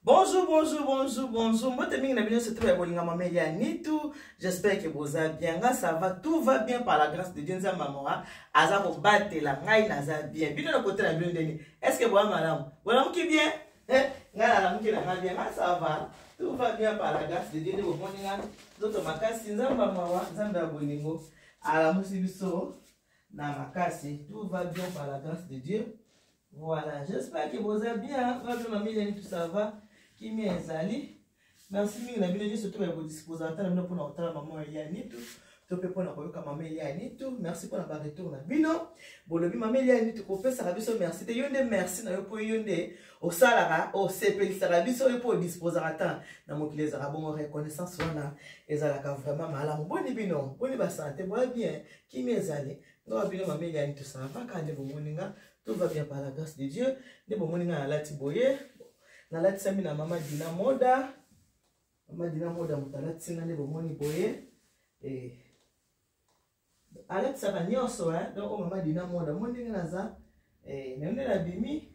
Bonjour, bonjour, bonjour, bonjour. Moi, t'es bien, bienvenue sur Bolinga Nitu. J'espère que vous allez bien. Ça va, tout va bien par la grâce de Dieu. Nous avons Aza ko battre la ngai naza bien. Bien de côté la bien deni. Est-ce que vous avez madame? Voilà qui bien. Ngala qui la bien. Ça va. Tout va bien par la grâce de Dieu. Nous moninga. D'autres makasi nzamba mawa nzamba bolingo. Ala musibiso na makasi. Tout va bien par la grâce de Dieu. Voilà, j'espère que vous allez bien. Tout ça va. Qui m'est zali. Merci mille na bien surtout pour disposer pour na otala maman Eliani tout. To pe pona koyoka maman Eliani tout. Merci pour na retour na bino. Bolobi maman Eliani tout ko pesa biso merci. Te yonde merci na yo po yonde au salara au CPL sara biso yo po disposer ata na mokile za bon reconnaissance wana ezalaka vraiment malamu. Boni bino, boni ba santé, bois bien. Qui m'est zali. Ngo bino maman Eliani tout ça va quand vous moninga. Tout va bien par la grâce de Dieu. Ne bon moninga na lati boye. Na lati sami na mama Dina Moda. Mama Dina Moda mutalati singa ne bomoni boye. Alati saka nyonso donc o mama Dina Moda mondi naza nene na bimi.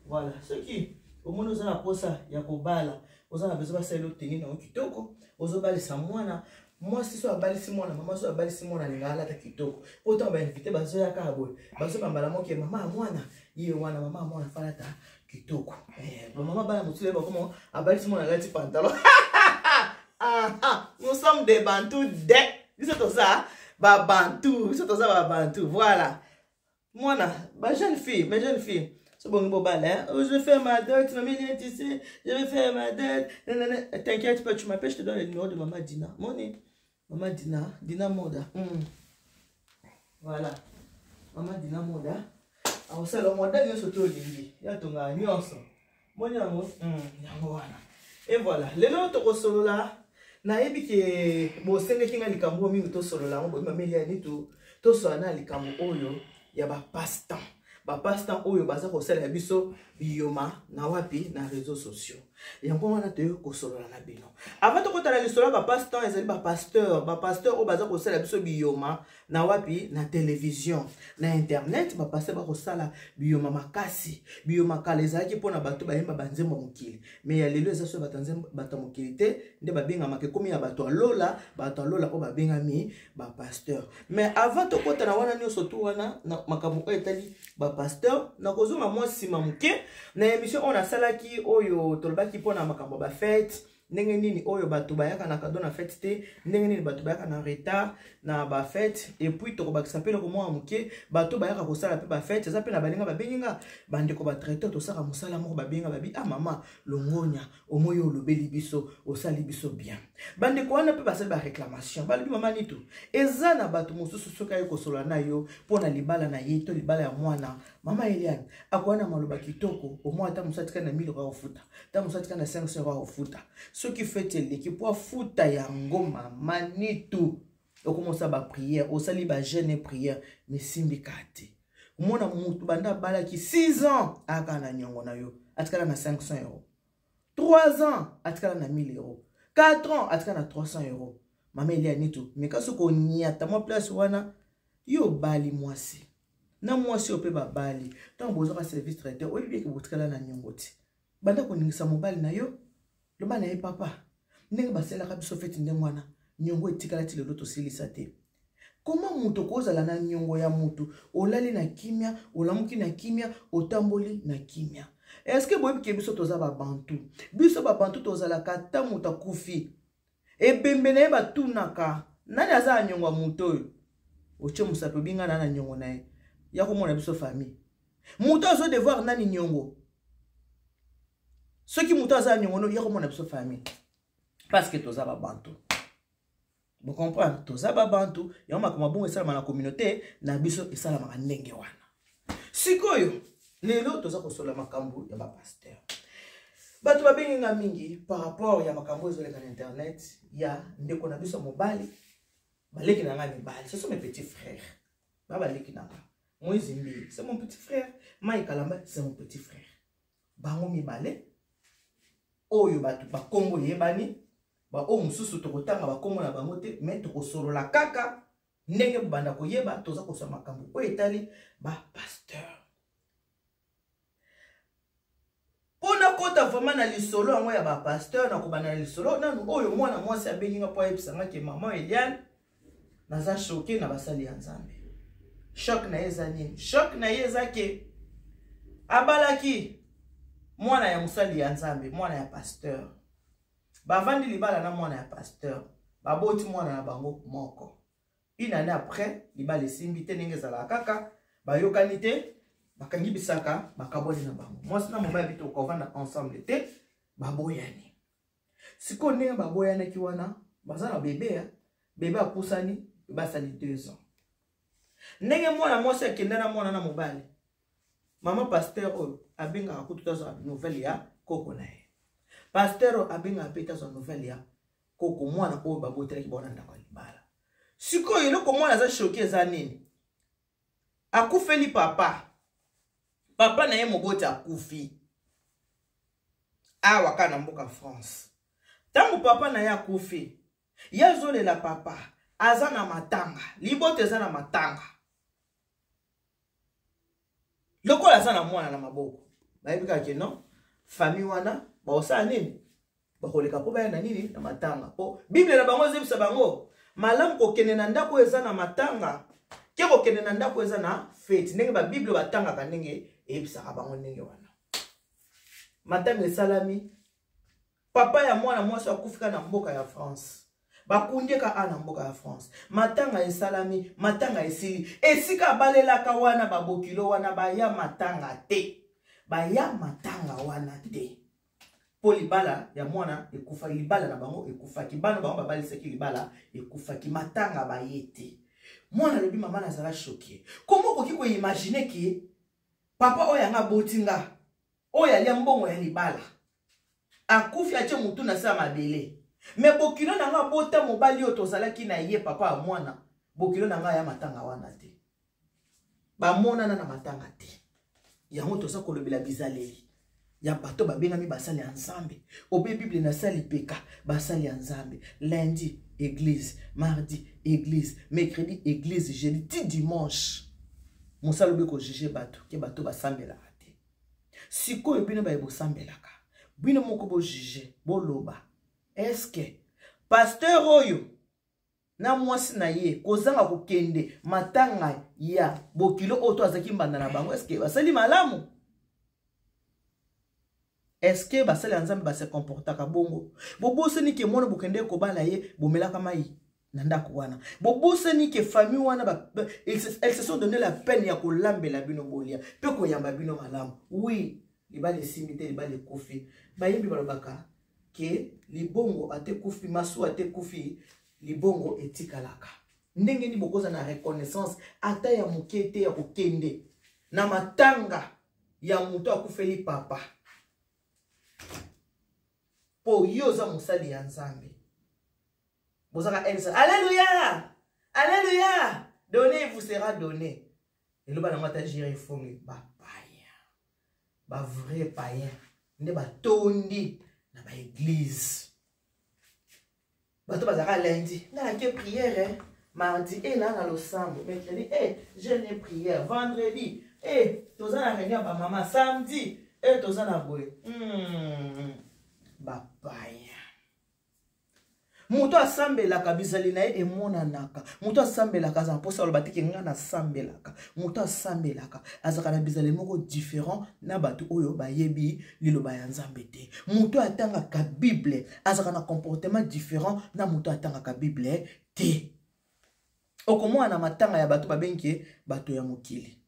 Voilà, ce qui au monde oza na posa ya kobala, oza na besoin baselo tengi na kitoko, ozo balisa mwana. Moi si so abalisi mwana, mama so abalisi mwana linga alata kitoko. Autant ba inviter bazo ya kaboy. Bazo bambala moke mama mwana, ye wana mama mwana falata kitoko. Maman bana mutule ba comment abalisi mwana lati pantalon. Nous sommes des bantous dès. Dis tout ça, ba bantou, dis tout ça ba bantou. Voilà. Mwana, ba jeune fille, mes jeunes filles. C'est bon bon balai. Oh, je vais faire ma dette, maman vient ici, je vais faire ma dette. T'inquiète pas, tu m'appelles, je te donne le numéro de maman Dina. Moni. Maman Dina, Dina Moda. Voilà. Maman Dina Moda. Alors c'est le modèle de ce tour lingi. Ya tonga nyonso. Moni yango. Yango wana. Et voilà. Les autres au solo là. Na yebi ke bo senge kinga likambo mingi to solo là. Bo maman Eliani to so na likambo oyo ya ba passe-temps. Ba passe-temps oyo baza ko sala biso bioma na wapi na réseaux sociaux. Yango wana te ko solo na bino. Avant to ko tala lisolo ba passe-temps ezali ba pasteur o baza ko sala biso bioma na wapi na télévision na internet ba passer ba ko sala bioma makasi bioma kala ezalaki pona bato ba yemba banzembo mokili mais ya lelo ezaso batanzembo bato mokili te nde ba benga make komi ya bato alola o ba benga mi ba pasteur. Mais avant to ko tala wana nyoso to wana na makambo etali ba pasteur na kozonga mwa sima muke na émission on a salaki oyo tolbaki pona makambo ba fête ndenge nini oyo bato bayaka na cadeau na fête te ndenge nini bato bayaka na retard na ba fête et puis to bakisa pele ko mwa muke bato bayaka ko sala pe ba fête za pe na balinga ba benginga bande ko ba traiter to saka musala moko ba benga ba bi ah mama longonya omoyo lobeli biso osali biso bien bande ko wana pe ba sala ba réclamation ba bi mama nitu eza na bato mususu soka ko sola na yo pona libala na ye to libala ya mwana mama Eliani akwana maloba kitoko au moins ta musatika na 1000 euros futa ta musatika na 500 euros futa ce qui fait l'équipe pour futa yango mama nitu okomosa ba prière osali ba jeûne prière mais simbikati mona mutu banda bala ki 6 ans aka na nyongo na yo atikala na 500 euros 3 ans atikala na 1000 euros 4 ans atikala na 300 euros mama Eliani nitu mais kaso ko niata mo place wana yo bali mwasi na mwasi ope ba bali tant bozo ka service traiteur oyebi ke botikala na nyongo ti banda ko ningisa mobali na yo lo bana ye papa ndenge basela ka biso fete ndenge wana nyongo etikala ti lelo to silisa te. Comment muto kozala na nyongo ya mutu olali na kimia olamuki na kimia otamboli na kimia. Est-ce que boyebi ke biso toza ba bantu biso ba bantu tozala kata muta kufi ebembe na ye batunaka nani aza nyongo muto oyo oche musape binga na nyongo na ye ya komona biso famille muto azo devoir nani nyongo ceux qui muto aza nyongo no ya komona biso famille parce que toza ba bantu. Vous comprenez? Toza ba bantu ya makoma bongo esala na communauté na biso esala ma ndenge wana. Sikoyo lelo toza ko sola makambo ya ba pasteur. Bato ba benga mingi par rapport ya makambo ezoleka na internet ya ndeko na biso mobali baleki na ngani bali. Ce sont mes petits frères. Baba leki na nga. Moïse Mbili, c'est mon petit frère. Mike Kalamba, c'est mon petit frère. Bango mibale. Oyo batu ba kombo yebani. Ba o mususu to kotanga ba kombo na bango te, mais to kosolo la kaka. Ndenge banda ko yeba toza ko soma makambo. O etali ba pasteur. Pona kota vraiment na lisolo yango ya ba pasteur na kobana na lisolo nanu oyo mwana mwasi abenginga po ayebisanga ke maman Eliane naza choqué na basali ya Nzambe. Choc na eza nini? Choc na eza ke abalaki mwana ya musali ya Nzambe, mwana ya pasteur. Bavandi libala na mwana ya pasteur. Baboti mwana na bango moko. Une année après, libala esimbi te ndenge ezala kaka, bayokani te, bakangi bisaka, bakaboli na bango. Mwasi na mobali bito kovanda ensemble te, baboyani. Siko ndenge baboyani ki wana, baza na bebe ya, bebe akusani, basali 2 ans. Ndenge mwana mwasi akenda na mwana na mobali. Mama pasteur oyo abenga akututa za nouvelle ya koko na ye. Pasteur abenga apeta za nouvelle ya koko mwana oyo babotela ki bona ndako libala. Siko eloko mwana za choqué za nini? Akufeli papa. Papa na ye moboti akufi. Awa kana mboka France. Tangu papa na ye akufi, yazolela papa aza na matanga, libote eza na matanga. Loko la sana mwana na maboko. Baibika ke non, famille wana ba osala nini? Ba koleka po ba na nini na matanga. Po Bible na bango zebisa bango, malamu kokende na ndako eza na matanga, ke kokende na ndako eza na fete. Ndenge ba Bible batanga ka ndenge ebisa ka bango ndenge wana. Matanga esalami papa ya mwana mwasi akufika na mboka ya France. Bakundeka ana mboka ya France. Matanga esalami, matanga esili. Esika balelaka wana babokilo wana baya matanga te. Baya matanga wana te. Po libala ya mwana ekufa, libala na bango ekufa ki bana bango babalisaki libala ekufa ki matanga bayete. Mwana lobi mama na zala choqué. Comment koki ko imaginer ki papa oya nga botinga oya lia mbongo ya libala akufi ache mutu na sa mabele. Me bokilo na nga bota mobali oyo tozalaki na ye papa a mwana, bokilo na nga ya matanga wana te. Ba monana na matanga te. Yango toza kolobela bizaleli. Ya bato babengami basali ya Nzambe. Obe Bible na sali peka basali ya Nzambe. Lundi église, mardi église, mercredi église, jeudi dimanche. Mosalobe ko juger bato ke bato basambelaka te. Siko ebino ba ebosambelaka. Bino moko bo juger, bo loba. Est-ce que pasteur oyo na mwasi na ye kozanga kokende matanga ya bokilo oto azaki mbanda na bango, est-ce que basali malamu? Est-ce que basali ya Nzambe base comportaka bongo? Boboseni ke mwana bokende kobala ye bomelaka mai na ndako wana. Boboseni ke famille wana elles se sont donné la peine ya kolambela bino bolia pe koyamba bino malamu. Oui, libale simite libale kofi. Bayembi balobaka ke libongo ate kufi, masu ate kufi, libongo etikalaka. Ndenge ni bokoza na reconnaissance ata ya mukete ya kokende na matanga ya muto akufeli papa. Po yoza musali ya Nzambe. Bozaka elsa. Alléluia! Alléluia! Donnez vous sera donné. Et le bana mata gérer fongi ba païen. Ba vrai païen. Nde ba tondi na ba église. Bato bazaka lundi, na ke prière, mardi et là na losambo, mercredi jeûne et prière, vendredi toza na réunion ba maman, samedi toza na boye. Ba païen. Muto asambelaka bizali na ye emonanaka. Muto asambelaka za mposa olobati ke nga na sambelaka. Muto asambelaka azaka na bizali moko différent na batu oyo bayebi liloba ya Nzambe te. Muto atangaka Bible azaka na comportement différent na muto atangaka Bible te. Okomwa na matanga ya batu babenki batu ya mokili.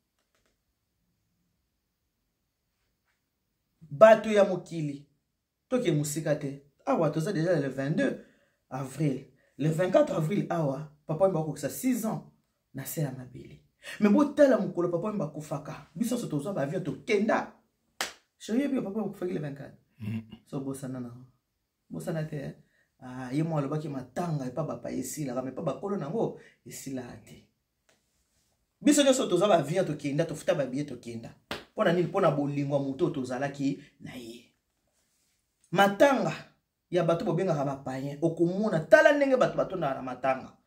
Batu ya mokili. Toke musika te. Awa toza déjà le 22 avril. Le 24 avril, awa, papa mba kokisa 6 ans na se ya mabili. Mais bo tala mukolo papa mba kufaka. Biso so tozo ba vient to kenda. Chérie bi papa mba kufaki le 24. So bosana na. Bosana te. Ah, ye mo alobaki matanga e pa papa esila, mais pa bakolo nango esila te. Biso nyoso tozo ba vient to kenda, to futa ba billet to kenda. Pona nini pona bolingwa muto tozalaki na ye. Matanga ya bato bobengaka ba païen okomona tala ndenge bato batonda na matanga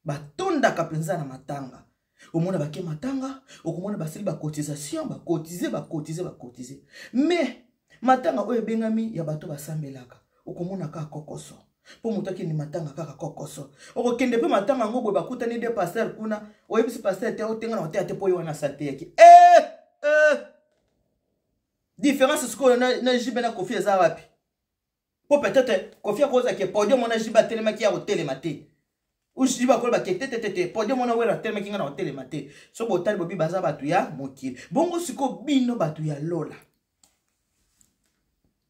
batonda kapenza na matanga omona bake matanga okomona basili ba cotisation ba cotiser mais matanga oyo ebengami ya bato basambelaka okomona kaka kokoso po moto akende matanga kaka kokoso okokende pe matanga ngo boye bakutani de pasteur kuna oyebisi pasteur te otenga na hotel te po yo wana sate yaki différence sikoyo na jibe na Kofi eza wapi po peut-être Kofi akoza ke podium na jibe atelemaki ya hotelema te ou jibe akola ke te podium na wera atelemaki nga na hotelema te so botali bobi baza bato ya mokili bongo siko bino bato ya lola.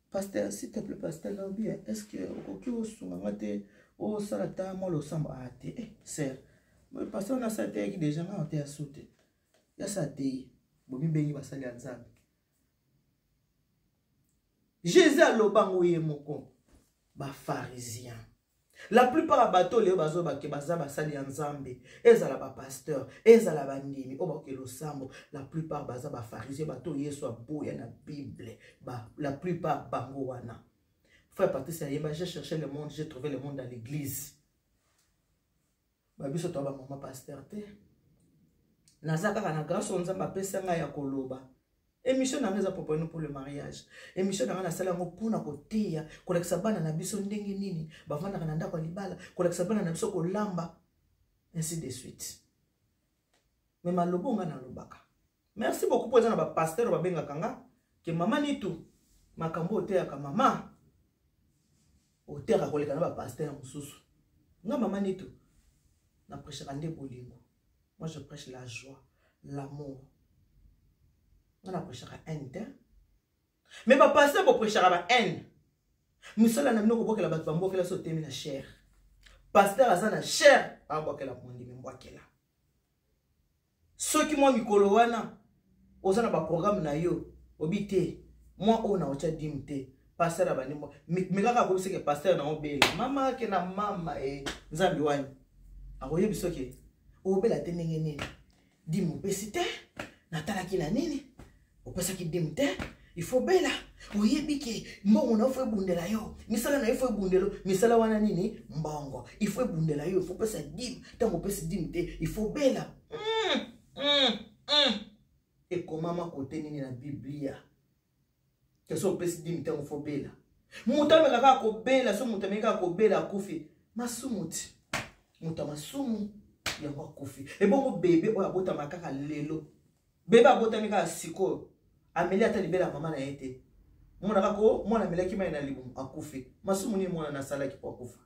Pasteur, s'il te plaît, pasteur, est-ce que au soumate au salata moi le samba a été sœur. Mais pasteur on a ça qui déjà on était à sauter. Il y a ça té. Bobi bengi basali anzambe. Jésus a lobango ye moko ba pharisien. La plupart bateau les bazo ba ke baza basali anzambe. Ezala ba pasteur, ezala ba ndimi, o ba ke lo sambo. La plupart baza ba pharisien bateau yeso aboya na Bible. La plupart bango wana. Frère Patrice Yemba, j'ai cherché le monde, j'ai trouvé le monde dans l'église. Ba biso to ba maman pasteur te. Nazaka kana grâce on nzamba pesa nga ya koloba. Émission na ngeza proposer pour le mariage. Émission na sala ngo pona kotia, kolekisa bana na biso ndenge nini, bavanda kana ndako libala, kolekisa bana na biso kolamba ainsi de suite. Mais malobo nga na lobaka. Merci beaucoup pour na ba pasteur ba benga kanga ke mama nitu makambo otea ka mama. Otea koleka na ba pasteur mususu. Nga mama nitu na prêcher ande bolingo. Moi je prêche la joie, l'amour. On a prêché à haine. Mais pas passer pour prêcher à la haine. Nous sommes là, nous avons que la bâtiment, nous avons que la sauté, la chair. Pasteur a la chair, à boire que la pointe, mais boire que la. Ceux qui m'ont mis coloana, aux ans pas programme na yo, obité, moi on a autre dimité. Pasteur a bani moi, mais quand on sait que pasteur n'a obéi, maman que na maman et zambiwani. A voyez biso que obéi la tenenge nini, dimu pesite, natala ki na nini. Opesa ki dimte, il faut bela. Oyebi ke mbongo na faut bundela yo. Misala na faut bundelo, misala wana nini mbongo. Il faut bundela yo, il faut pesa dim, tango pesa dimte, il faut bela. Et comment ma côté nini na Biblia. Que so pesa dimte on faut bela. Mutame kaka ko bela, so mutame kaka ko bela kufi. Masumuti. Mutama sumu yango kufi. E bongo bébé oya bota makaka lelo. Bébé abota mika siko. Amelia ta libela mama na yete. Mwana kako mwana amelia kima ina libu akufi. Masumu ni mwana na sala ki po akufa.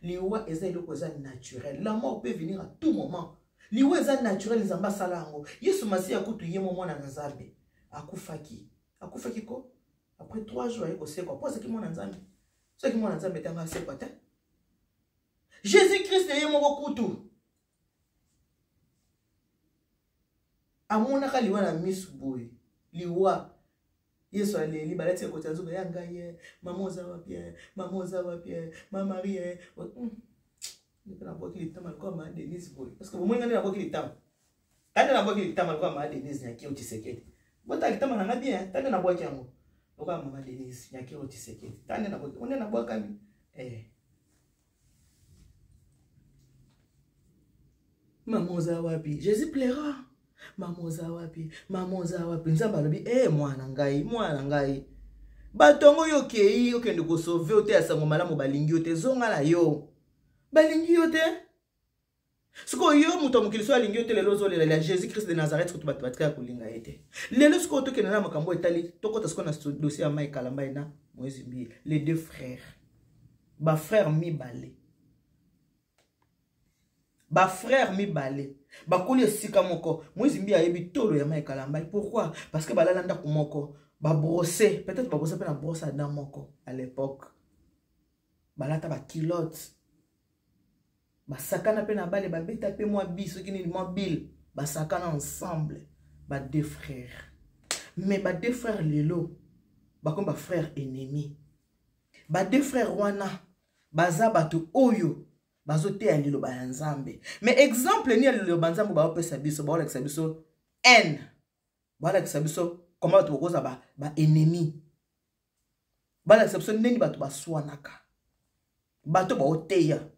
Liwa eza iloko eza naturel. La mort peut venir à tout moment. Liwa eza naturel nzamba salango. Yesu masi akutu yemo mwana na nzambe. Akufaki. Akufaki ko? Après 3 jours ayeko seko. Pose ki mwana nzambe. So ki mwana nzambe tanga seko te. Jésus-Christ yemo ko kutu. Amona ka liwa na misboy. Liwa Yesu aleli balati ko tsanzo ya ngaye mamoza wapie ma Marie ni kana boki litama kwa ma Denise boy parce que mwenga na boki litama tande na boki litama kwa ma Denise nyaki otisekete bota litama na bien tande na boki yango kwa mama Denise nyaki otisekete tande na boki on na boka mi mamoza wapi Jésus plaira. Mamoza wapi nzamba lobi mwana ngai batongo yo kei okende ko sauver ote asango malamu balingi ote zonga la yo balingi ote siko yo muto mukiliso alingi ote lelo zo lela Jésus Christ de Nazareth ko batka ko linga ete lelo siko to kenana makambo etali tokota siko na dossier ya Mike Kalamba ina Moïse Mbi les deux frères ba frère mibale ba frère mibale bakoli esika moko Moïse Mbi ayebi tolo ya Mike Kalamba. Pourquoi? Parce que balalanda kumoko ba brosser, peut-être ba brosser na brosse à dents moko à l'époque balata ba kilote ba sakana pe na bale ba beta pe moi biso kini mobile ba sakana ensemble ba deux frères. Mais ba deux frères lelo ba comme ba frère ennemi. Ba deux frères wana baza batu oyo bazote ya lilo ba nzambe. Mais exemple ni ya lilo banzambe ba opesa biso ba olekisa biso n ba olekisa biso comment tu koza ba ennemi. Ba olekisa biso ndeni batu baswanaka. Bato ba oteya.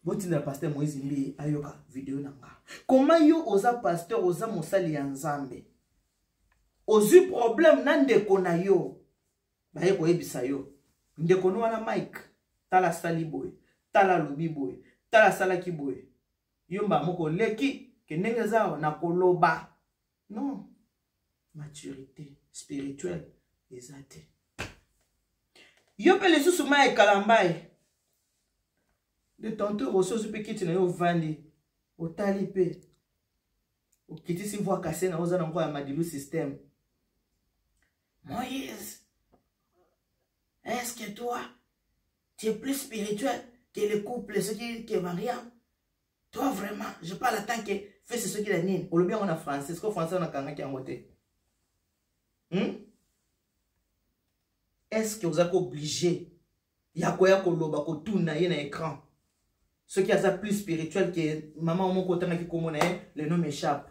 Botina pasteur Moïse Mbi ayoka vidéo nanga. Comment yo oza pasteur oza mosali ya nzambe? ozu problème na ndeko na yo baye koyebisa yo ndeko no wana Mike tala sali boye tala lobi boye tala salaki boye yo mba moko leki ke ndenge zao na koloba non maturité spirituelle ezate yo pe lisusu ma ekalambaye de tantôt ressources pe kiti na yo vandi otali pe okitisi voix cassée na ozana ngo ya madilu système. Moïse, est-ce que toi tu es plus spirituel que le couple ce qui est variable? Toi vraiment, je parle à tant que fais ce qui est nini. Ou le bien on a français, est-ce que français on a kanga qui a moté? Est-ce que vous êtes obligé ya koya koloba ko tuna ye na écran? Ce qui est plus spirituel que maman mon côté qui commune le nom m'échappe.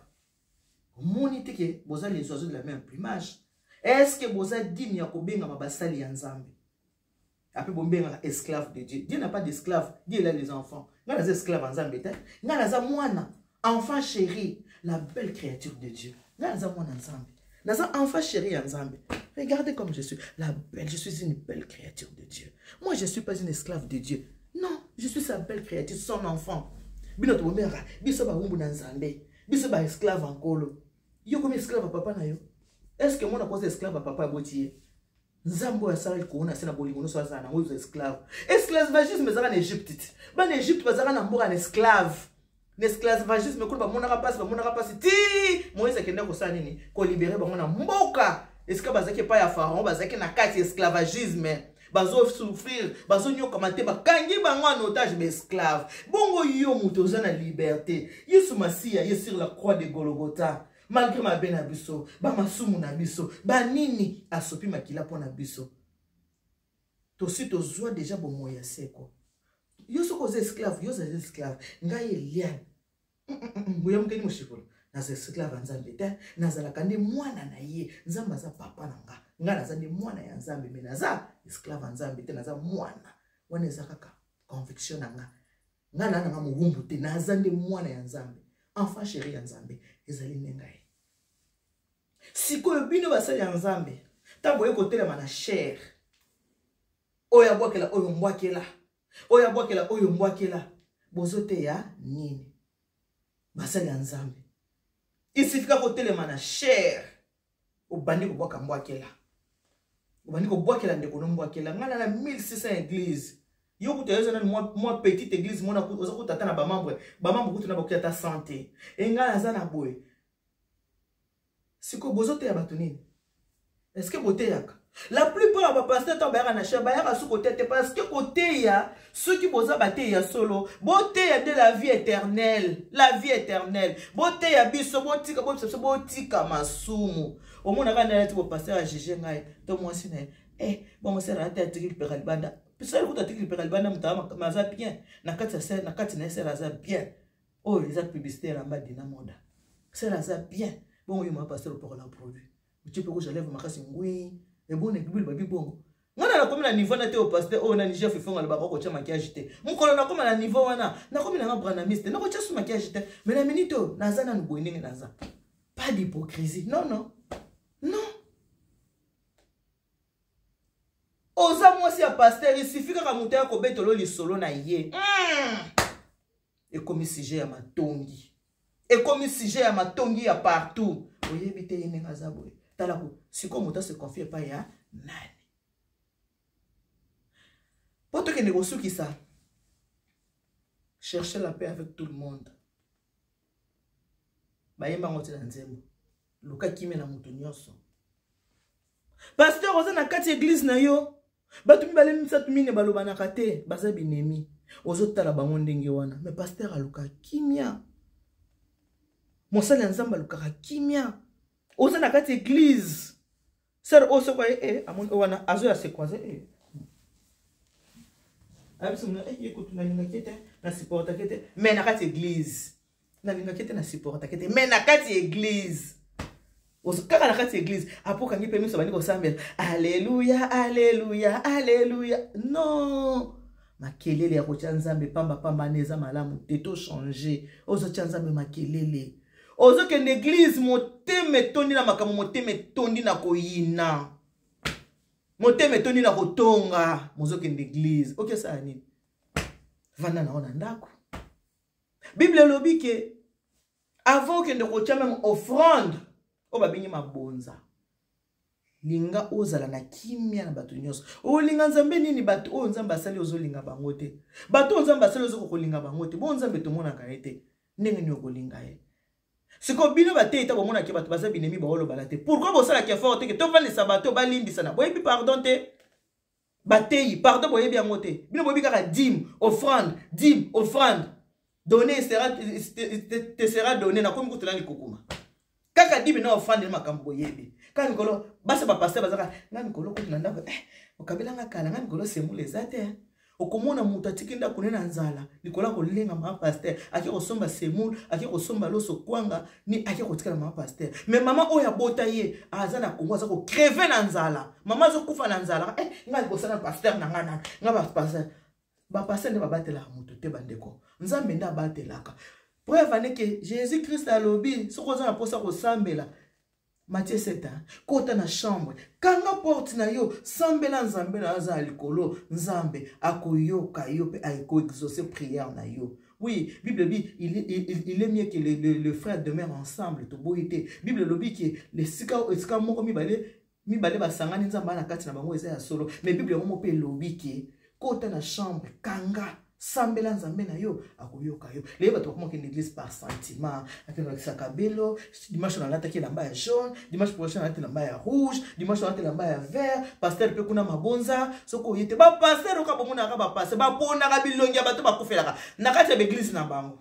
Monite que vous avez les oiseaux de la même plumage. Est-ce que vous avez dit ya ko benga mabasali ya nzambe? Après bon benga esclave de Dieu. Dieu n'a pas d'esclave, Dieu il a les enfants. Nga na esclave nzambe te. Nga na za mwana, enfant chéri, la belle créature de Dieu. Nga na za mwana nzambe. Na za enfant chéri ya nzambe. Regardez comme je suis, je suis une belle créature de Dieu. Moi je ne suis pas une esclave de Dieu. Non, je suis sa belle créature, son enfant. Bino to bomera, biso ba umbu na nzambe. Biso ba esclave ankolo. Yo comme esclave à papa na yo. Est-ce que moi na cause esclave à papa botier? Nzambo ya sala ko na sena bolingo no so za na ngo esclave. Esclavagisme zaka na Égypte. Ba na Égypte bazaka na mboka na esclave. L'esclavagisme ko ba monaka passe ti Moïse kenda ko sa nini ko libérer ba mona mboka. Est-ce que bazaki pa ya pharaon bazaki na kati esclavagisme? Bazo souffrir, bazo nyoka mate bakangi bango en otage ba esclave. Bongo yo muto za na liberté. Yesu Masia est sur la croix de Golgotha. Malgré ma ben abiso, ba masumu na biso, ba nini asopi makila pona biso. Tosi tozwa déjà bo moya seko. Yo soko za esclave, yo za esclave, ngai elian. Ngoya mukeni mushikolo. Na za esclave nzambe te, na za lakande mwana na ye, nzamba za papa na nga. Nga na za ndi mwana ya nzambe, me na za esclave nzambe te, na za mwana. Wana za kaka conviction na nga. Nga na nga muhumbu te, na za ndi mwana ya nzambe. Enfant chéri ya nzambe, ezali nengai. Siko bino basali ya nzambe, tango yo kotelema na chair. Oya bwakela oyo mbwakela. Oya bwakela oyo mbwakela. Bozote ya nini? Basali ya nzambe. Isifika kotelema na chair. Obandi ko bwaka mbwakela. Obandi ko bwakela ndeko no mbwakela. Ngana na 1600 églises. Yo kutoyeza na moi petite église mona oza kutata na ba membre kutu na bokia ta santé. Engala za na boy. Siko bozote ya bato nini? Est-ce que bote yaka? La plupart ba pasteur to ba na chaba ya su côté te parce que côté ya ceux qui boza baté ya solo, bote ya de la vie éternelle, la vie éternelle. Bote ya biso botika masumu. Au mona kana na ti bo pasteur a jije ngai to moi sina bon moi sera ta tikil peralbanda. Pisali ko ta tikil peralbanda mutama maza bien. Na kati na sera za bien. Oh les autres publicitaires en bas dina moda. Sera za bien. Bon, oui, ma pasteur pour la produit. Tu peux que j'enlève ma casse oui. Et bon, et bible babi bon. On a comme la niveau na te au pasteur, oh na Niger fait le baro ko cha maquillage te. Mon kolon na comme la niveau wana, na comme na branamiste, na ko cha su maquillage te. Mais la minute na za na ngwene na za. Pas d'hypocrisie. Non non. Non. Oza moi si a pasteur, il suffit que ramuta ko betolo li solo na ye. Et comme si j'ai à ma tongi. Et comme si j'ai à ma tongi à partout. Vous voyez, bité yene ngazaboy. Talako, si comme autant se confie pas ya nani. Pour toi qui négocie qui ça, cherchez la paix avec tout le monde. Bayemba ngoti na nzembo. Luka kime na mutu nyonso. Pasteur oza na kati église na yo. Batu mibale misatu mine baloba na kate, baza binemi. Ozo tala bango ndenge wana. Mais pasteur aluka kimia. Mosala nzamba lukaka kimia. Oza na kati église. Sir oso kwa amon wana azo ya sekwaze Abisuna écoute na linga kete na supporta kete mais na kati église. Na linga kete na supporta kete mais na kati église. Ozo kaka na kati église apoka ngi permis bani ko sambela. Alléluia, alléluia, alléluia. Non. Makelele ya kocha nzambe pamba neza malamu teto changer. Ozo cha nzambe makelele. Ozo que l'église moteme tondi na makamo moteme tondi na koyina. Moteme tondi na kotonga. Mozo que l'église. Ok ça ani. Vanda na ona ndako. Bible lobi que avant que ne kotia même offrande, o babingi mabonza. Linga ozala na kimia na bato nyonso. O linga nzambe nini bato o nzambe asali ozo linga bango te. Bato nzambe asali ozo kolinga bango te. Bo nzambe tomona kaete. Ndenge ni okolinga ye. Siko bino bate eta bomona ke bato baza binemi ba olo balate. Pourquoi bo sala ke fort que to va les sabato ba limbisa na. Boyebi pardon te. Batei pardon boyebi yango te. Bino boyebi kaka dîme, offrande. Donné te sera donné na komi kutela ni kokuma. Kaka dîme na offrande na makambo boyebi. Quand Nicolo, basa ba pasteur bazaka, nga Nicolo ko tunanda ko okabela nga kala nga Nicolo semu les ate. Okomona mutu atikinda kunena nzala, Nicolo ko lenga ma pasteur, aki ko somba semu, aki ko somba loso kwanga, ni aki ko tikala ma pasteur. Mais maman oya bota ye, azana Kongo za ko crever na nzala. Maman zo kufa na nzala. Nga ko sana pasteur na nga ba pasteur. Ba pasteur ne ba batela mutu te bandeko. Nzambe nda batelaka. Preuve ane que Jésus Christ a lobi, soko za na posa ko sambela. Matthieu 7, kota na chambre, kanga porte na yo, sambela nzambe na aza alikolo, nzambe, akoyoka yo, pe aiko exaucer prière na yo. Oui, Bible dit, il est mieux que le frère demeure ensemble, to boite. Bible lobi que les sika moko mi bale basangani nzamba na kati na bango eza ya solo, mais Bible mo pe lobi que kota na chambre, kanga sambela nzambe na yo akoyoka yo. Les bato comment que l'église par sentiment, avec sa kabelo, dimanche on a attaqué la mbaya jaune, dimanche prochain on a attaqué la mbaya rouge, dimanche on a attaqué la mbaya vert, pasteur pe kuna mabonza, soko yete ba pasteur o ka bomona ka ba passer, ba pona ka bilongi bato ba kufela na kati ya l'église na bango.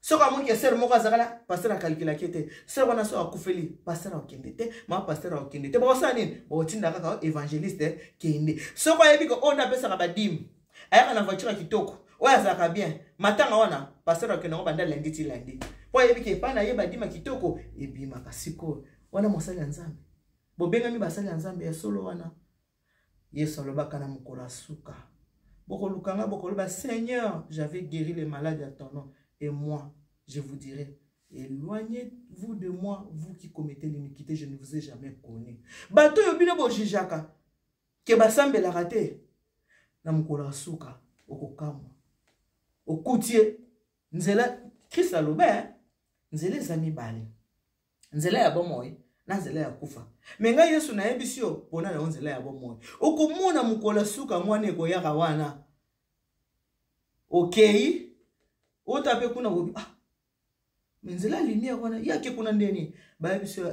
Soko amoni ke ser moko azakala pasteur a calculer kete, ser wana so akufeli, pasteur okendete, ma pasteur okendete. Ba osani, ba otinda ka évangéliste kende. Soko yebi ko on appelle ça ba dim. Aya na voiture kitoko. Oya zaka bien. Matanga wana pasteur akenongo banda lundi ti lundi. Po yebi ke pana yeba dima kitoko ebima kasiko. Wana mosali ya nzambe. Bobenga mi basali ya nzambe ya solo wana. Yesu alobaka na mukolo suka. Boko lukanga boko loba Seigneur, j'avais guéri les malades à ton nom et moi, je vous dirai éloignez-vous de moi, vous qui commettez l'iniquité, je ne vous ai jamais connu. Bato yobino bo jijaka. Ke basambe la raté. Na mukolo suka okokamwa okutie nzela Christ alobe nzela ezami bale nzela ya bomoi na nzela ya kufa menga Yesu na yebisio pona na nzela ya bomoi okomona mukolo suka mwana ekoyaka wana okay otape kuna bobi nzela linia wana yake kuna ndeni ba yebisio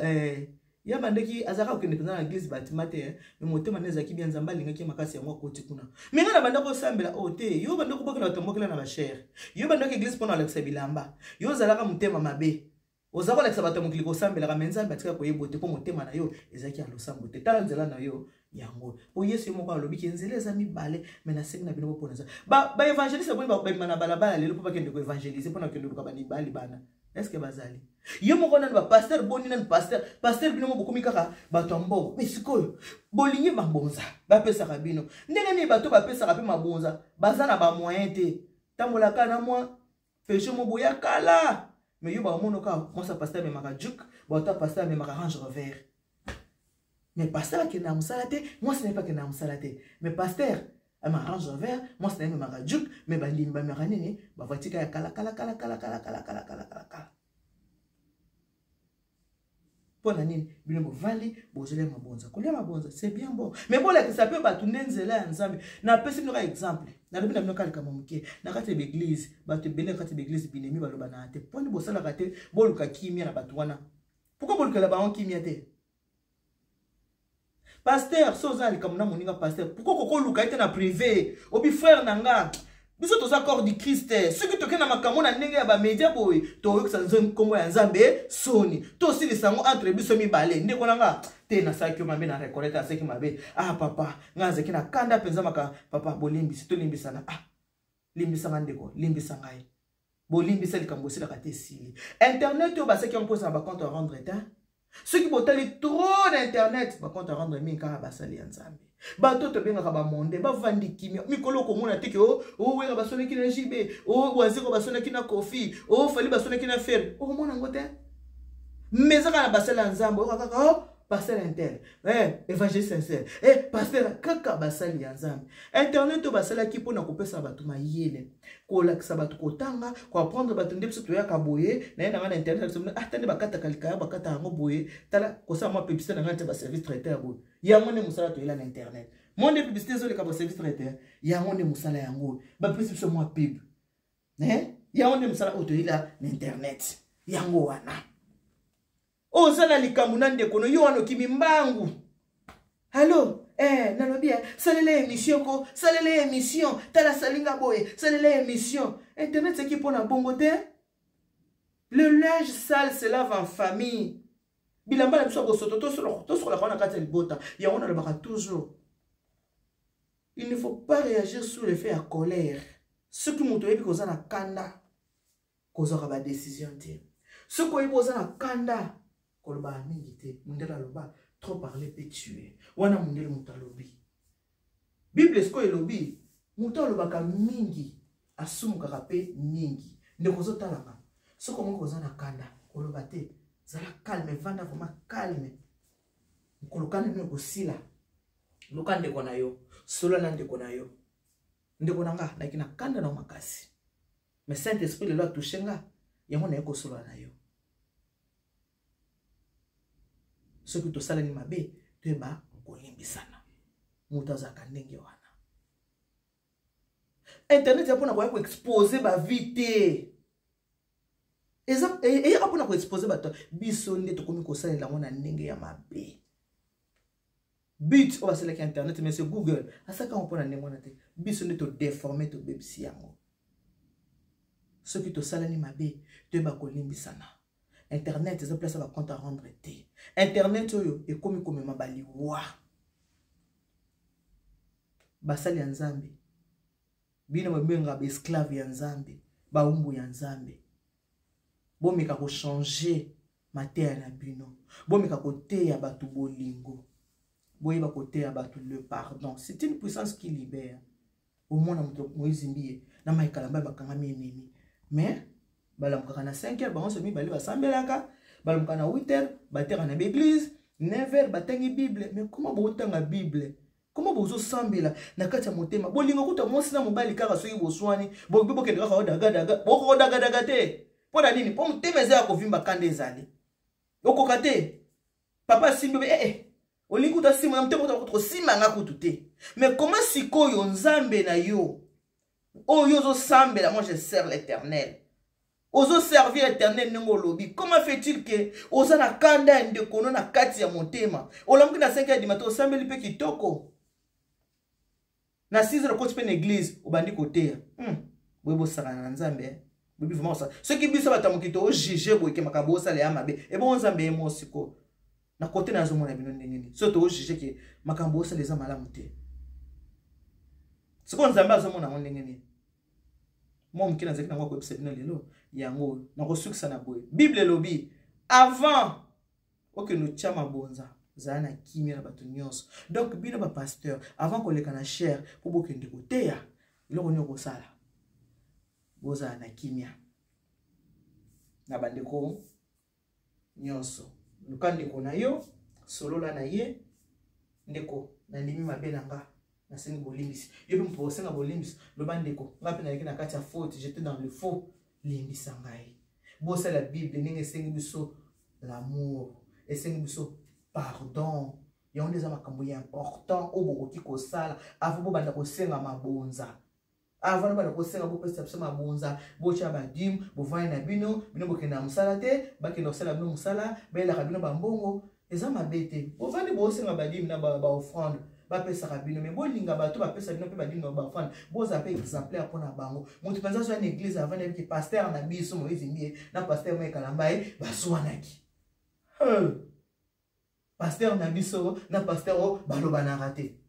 ya bandeki azaka okende kuna na église batimate mais motema neza ki bien nzamba linga ki makasi ya mwa koti kuna menga na bandako sambela ote yo bandako bokela tombokela na ba cher yo bandako église pona Alexa bilamba yo zalaka motema mabe ozako Alexa batomokili ko sambela ka menza batika ko yebote po motema na yo ezaki alosambo te tala nzela na yo yango po Yesu moko alobi ki nzela ezami bale mena sengi na bino pona za ba évangéliste boni ba bima na balabala lelo po bakende ko évangéliser pona kende ko bani bali bana. Est-ce que bazali yo moko nani ba pasteur boni nani pasteur bino moko komi kaka bato ambo mais sikoyo bolingi mabonza ba pesa ka bino ndenge ni bato ba pesa ka pe mabonza bazana ba moyen te tambola kana moi péché mo boya kala mais yo ba mono ka moi sa pasteur me maka juk ba ta pasteur me maka Range Rover mais pasteur qui na musalate moi ce n'est pas que na musalate mais pasteur a ma Range Rover moi ce n'est pas maka juk mais ba limba me ranini ba vatika ya kala pona nini bino bovali bozele mabonza kolia mabonza c'est bien bon mais bon la que ça peut ba tourner nzela ya nzambe na pesi bino ka exemple na lobi na bino kala kama muke na kati l'église ba te bele kati l'église binemi ba loba na te poni bosala kate boluka kimia na batu wana pourquoi boluka la ba on kimia te pasteur soza ali kamuna moninga pasteur pourquoi koko luka ite na privé obi frère nanga biso toza corps du Christ ce qui tokena makambo na ndenge ya ba media boy to yokisa nzambe kombo ya nzambe soni to sili sango entre biso mibale ndeko nanga te na sakyo mabe na reconnaître aseki mabe papa ngaze kina kanda penza maka papa bolimbisi to limbisana limbisa ndeko limbisa ngai bolimbisa likambo sila kate sili internet to baseki on pose na ba compte à rendre état Ceux qui botali trop d'internet, par contre, rendre minka basali nzambe. Bato to benga ba monde, ba vandi kimia. Mikolo ko mona teke wera basone kina jibe, waziko basone kina kofi, fali basone kina fer. Mona ngote. Mais ça kana basala nzambe, kaka pasteur intel, évangéliste sincère, pasteur kaka basali nzambe. Internet to basala ki pona kopesa bato mayele. Ko lakisa bato kotanga, ko apprendre bato ndepso to ya kaboye, na yena ngana internet so atande bakata kalika bakata ngo boye, tala ko sa mo publicité na ngana ba service traiteur boye. Ya ngone musala to ila na internet. Monde publicité zo le ka ba service traiteur, ya ngone musala yango, ba publicité mo pub. Ya ngone musala to ila na internet. Yango wana. Ozala likambu na ndeko no yo wana kimi mbangu. Allo, nalobi salele émission ko, salele émission, tala salinga boye, salele émission. Internet c'est qui pour na bongo te? Le linge sale se lave en famille. Bilamba na biso ko soto to sur la kona kata libota. Ya on a le baka toujours. Il ne faut pas réagir sous l'effet à colère. Ce qui monte yebi koza na kanda koza ka ba décision te. Ce ko yebi koza na kanda koloba mingi te, mundela loba trop parler peut tuer. Wana mundele mutalobi. Bible sko elobi, mutaloba ka mingi asumu kaka pe mingi. Ndeko zo talanga. Soko moko za na kanda koloba te, zala calme, vanda vraiment calme. Kolokane no kosila. Loka ndeko na yo, solo na ndeko na yo. Ndeko nanga na kina kanda na makasi. Mais Saint-Esprit le loi touchenga, yango na yeko solo na yo. Ce que tu sala ni mabe, tu ba kolimbisana. Mutaza kandenge wana. Internet yapona kwa exposer ba vite. Et yapona kwa exposer ba to biso nde to komi ko sala la mona ndenge ya mabe. But on va select internet mais c'est Google. À ça quand on prend ndenge wana te. Biso nde to déformer to bebsi yango. Ce que tu sala ni mabe, tu ba kolimbisana. Internet, c'est un place à compte à rendre. Internet, c'est comme mabali wa. Basali yanzambe. Bina mabenga ba esclave yanzambe. Ba umbu yanzambe. Bo meka ko changer matière na bino. Bo meka ko teya batu bolingo. Bo yeba ko teya batu le pardon. C'est une puissance qui libère. Au moins na muto Moïse mbie na maikalamba bakanga ennemi. Mais balamukaka na 5h bango somi bali basambelaka balamukaka na 8h bateka na l'église 9h batangi bible. Mais comment botanga bible, comment bozo sambela na kati ya motema bolingo kuta mosi na mobali kaka soki boswani bobibo kendeka ka daga boko daga te pona nini po motema eza ko vimba kande ezali okoka te papa simbe olingo kuta sima na motema kuta sima nga kutu te. Mais comment sikoyo nzambe na yo yo zo sambela, moi je sers l'Éternel. Ozo servir éternel nengo lobi. Comment fait-il que oza na kanda ndekono na kati ya motema? Olamuki na 5h du matin osambeli pe kitoko. Na 6h ko tpe na église obandi koteya. Boyebo saka na nzambe. Bobi vraiment ça. Ce qui biso batamukito o juger boyeke makabo sala ya mabe. E bon nzambe e mo siko. Na kote na zomo na bino ndengeni. Soto o juger ke makambo sala eza malamu te. Siko nzambe azomo na ndengeni. Moi mkina zeki na ngwa ko episode na lelo. Yango na kosukisa na boye. Bible lobi avant oke no chama bonza zana kimia na bato nyonso. Donc bino ba pasteur avant ko leka na chair po bokende koteya loko ni okosala boza na kimia na bandeko nyonso lukande ko na yo solola na ye ndeko na ndimi mabe na nga na sengi bolimbisi yo bi mpo senga bolimbisi lo bandeko ngapi na yeki na kati ya faute j'étais dans le faux limbisa ngai bosa la Bible ninge sengi biso l'amour et sengi biso pardon ya on eza makambo ya important o bokoki kosala avant bo banda kosenga mabonza avant banda kosenga bo pesa biso mabonza bo cha badim bo vana na bino bokenda musala te bakenda kosala bino musala bela bino bambongo eza mabete bo vani bo senga badim na ba offrande ba pesa rabino mais bolinga bato ba pesa bino pe badino ba offrande boza pe exemplaire pour na bango mutu penza so na église avant que pasteur na biso Moïse mbie na pasteur Mike Kalambai baswanaki pasteur na biso na pasteur baloba na raté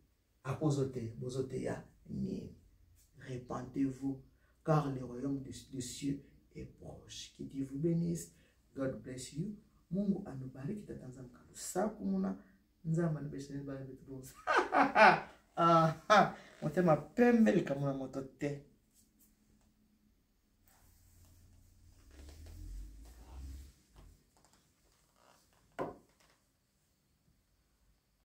apozote bozote ya ni répandez-vous car le royaume des cieux est proche. Que Dieu vous bénisse. God bless you. Mungu anubariki tata nzambe kalusaku muna nzambe anibeshere bana betu bonza. Motema pembe likamuna moto te.